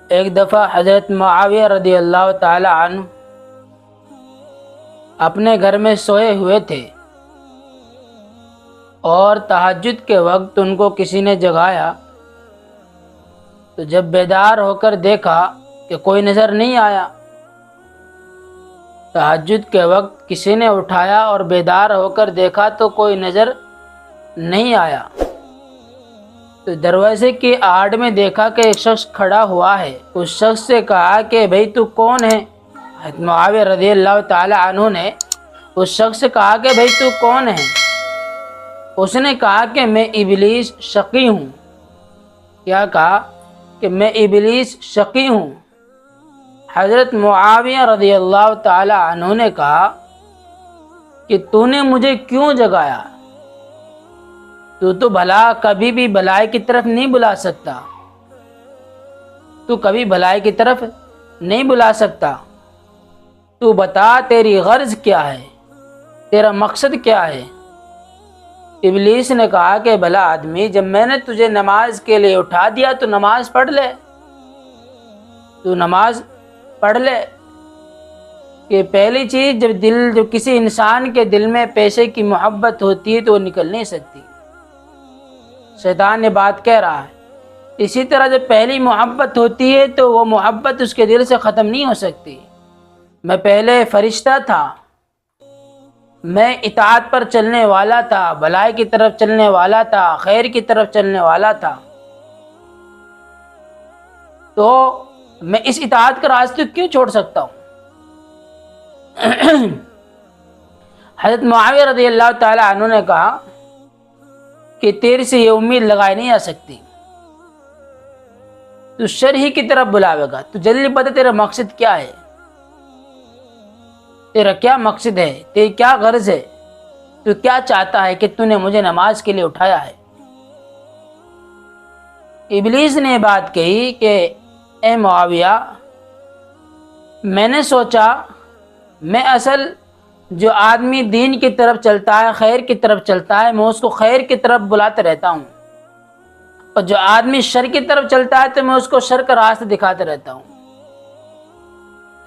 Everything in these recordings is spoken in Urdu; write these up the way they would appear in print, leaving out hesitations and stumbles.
ایک دفعہ حضرت معاویہ رضی اللہ تعالی عنہ اپنے گھر میں سوئے ہوئے تھے اور تہجد کے وقت ان کو کسی نے جگایا، تو جب بیدار ہو کر دیکھا کہ کوئی نظر نہیں آیا۔ تہجد کے وقت کسی نے اٹھایا اور بیدار ہو کر دیکھا تو کوئی نظر نہیں آیا، تو دروازے کی آڑ میں دیکھا کہ ایک شخص کھڑا ہوا ہے۔ اس شخص سے کہا کہ بھئی تو کون ہے؟ حضرت معاویہ رضی اللہ تعالی عنہ نے اس شخص سے کہا کہ بھئی تو کون ہے؟ اس نے کہا کہ میں ابلیس شقی ہوں۔ کیا کہا؟ کہ میں ابلیس شقی ہوں۔ حضرت معاویہ رضی اللہ تعالی عنہ نے کہا کہ تو نے مجھے کیوں جگایا؟ تو بھلا کبھی بھی بھلائی کی طرف نہیں بلا سکتا، تو کبھی بھلائی کی طرف نہیں بلا سکتا، تو بتا تیری غرض کیا ہے، تیرا مقصد کیا ہے؟ ابلیس نے کہا کہ بھلا آدمی، جب میں نے تجھے نماز کے لیے اٹھا دیا تو نماز پڑھ لے، تو نماز پڑھ لے۔ کہ پہلی چیز، جب کسی انسان کے دل میں پیسے کی محبت ہوتی ہے تو وہ نکل نہیں سکتی۔ شیطان نے بات کہہ رہا ہے، اسی طرح جب پہلی محبت ہوتی ہے تو وہ محبت اس کے دل سے ختم نہیں ہو سکتی۔ میں پہلے فرشتہ تھا، میں اطاعت پر چلنے والا تھا، بھلائی کی طرف چلنے والا تھا، خیر کی طرف چلنے والا تھا، تو میں اس اطاعت کا راستے کیوں چھوڑ سکتا ہوں؟ حضرت معاویہ رضی اللہ تعالی عنہ نے کہا کہ تیرے سے یہ امید لگائی نہیں جا سکتی، تو شر ہی کی طرف بلاوے گا، تو جلدی بتا تیرا مقصد کیا ہے، تیرا کیا مقصد ہے، تیری کیا غرض ہے، تو کیا چاہتا ہے کہ تو نے مجھے نماز کے لیے اٹھایا ہے؟ ابلیس نے بات کہی کہ اے معاویہ، میں نے سوچا میں اصل جو آدمی دین کی طرف چلتا ہے، خیر کی طرف چلتا ہے، میں اس کو خیر کی طرف بلاتے رہتا ہوں، اور جو آدمی شر کی طرف چلتا ہے تو میں اس کو شر کا راستہ دکھاتے رہتا ہوں۔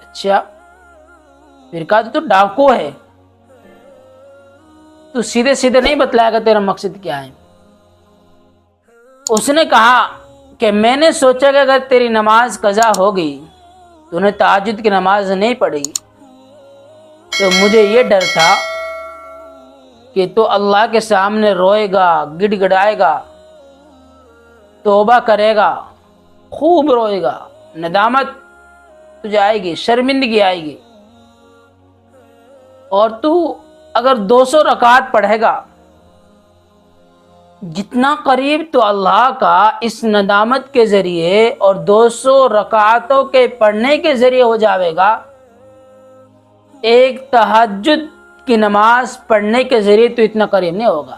اچھا، پھر کہا تو ڈاکو ہے، تو سیدھے سیدھے نہیں بتلائے گا تیرا مقصد کیا ہے؟ اس نے کہا کہ میں نے سوچا کہ اگر تیری نماز قضا ہو گئی، تو نے تہجد کی نماز نہیں پڑھی، تو مجھے یہ ڈر تھا کہ تو اللہ کے سامنے روئے گا، گڑ گڑائے گا، توبہ کرے گا، خوب روئے گا، ندامت تجھے آئے گی، شرمندگی آئے گی، اور تو اگر 200 رکعت پڑھے گا، جتنا قریب تو اللہ کا اس ندامت کے ذریعے اور 200 رکعتوں کے پڑھنے کے ذریعے ہو جاوے گا، ایک تہجد کی نماز پڑھنے کے ذریعے تو اتنا قریب نہیں ہوگا۔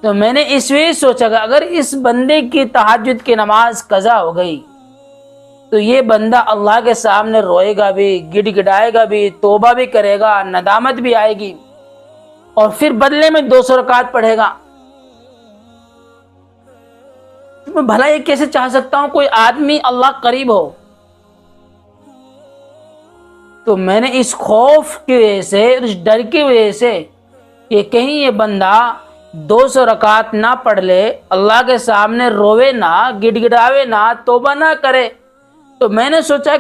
تو میں نے اس وجہ سوچا کہ اگر اس بندے کی تہجد کی نماز قضا ہو گئی تو یہ بندہ اللہ کے سامنے روئے گا بھی، گڑ گڑائے گا بھی، توبہ بھی کرے گا، ندامت بھی آئے گی، اور پھر بدلے میں 200 رکعت پڑھے گا۔ میں بھلا یہ کیسے چاہ سکتا ہوں کوئی آدمی اللہ قریب ہو؟ تو میں نے اس خوف کی وجہ سے، اس ڈر کی وجہ سے کہ کہیں یہ بندہ 200 رکعت نہ پڑھ لے، اللہ کے سامنے روے نہ، گڑ گڑاوے نہ، توبہ نہ کرے، تو میں نے سوچا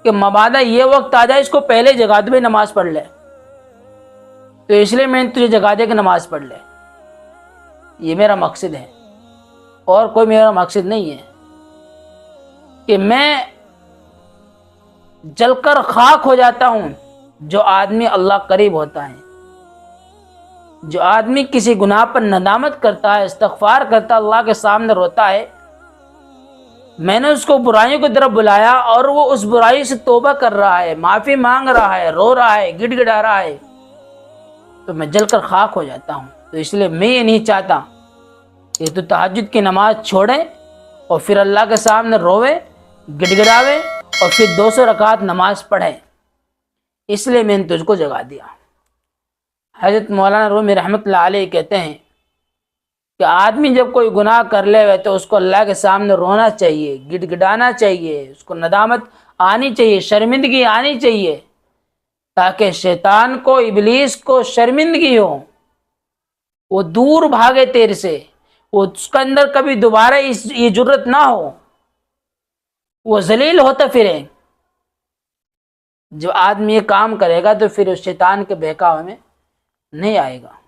کہ مبادا یہ وقت آ جائے اس کو پہلے جگا دے، نماز پڑھ لے، تو اس لیے میں نے تجھے جگا دیا کہ نماز پڑھ لے۔ یہ میرا مقصد ہے، اور کوئی میرا مقصد نہیں ہے کہ میں جل کر خاک ہو جاتا ہوں۔ جو آدمی اللہ قریب ہوتا ہے، جو آدمی کسی گناہ پر ندامت کرتا ہے، استغفار کرتا ہے، اللہ کے سامنے روتا ہے، میں نے اس کو برائیوں کی طرف بلایا اور وہ اس برائی سے توبہ کر رہا ہے، معافی مانگ رہا ہے، رو رہا ہے، گڑ گڑا رہا ہے، تو میں جل کر خاک ہو جاتا ہوں۔ تو اس لیے میں یہ نہیں چاہتا کہ تو تہجد کی نماز چھوڑے اور پھر اللہ کے سامنے روے، گڑ گڑاوے، اور پھر 200 رکعت نماز پڑھے، اس لیے میں نے تجھ کو جگا دیا۔ حضرت مولانا رومی رحمۃ اللہ علیہ کہتے ہیں کہ آدمی جب کوئی گناہ کر لے ہوئے تو اس کو اللہ کے سامنے رونا چاہیے، گڑ گڑانا چاہیے، اس کو ندامت آنی چاہیے، شرمندگی آنی چاہیے، تاکہ شیطان کو، ابلیس کو شرمندگی ہو، وہ دور بھاگے تیرے سے، وہ اس کے اندر کبھی دوبارہ یہ جرت نہ ہو، وہ ذلیل ہوتا پھرے۔ جو آدمی یہ کام کرے گا تو پھر اس شیطان کے بہکاوے میں نہیں آئے گا۔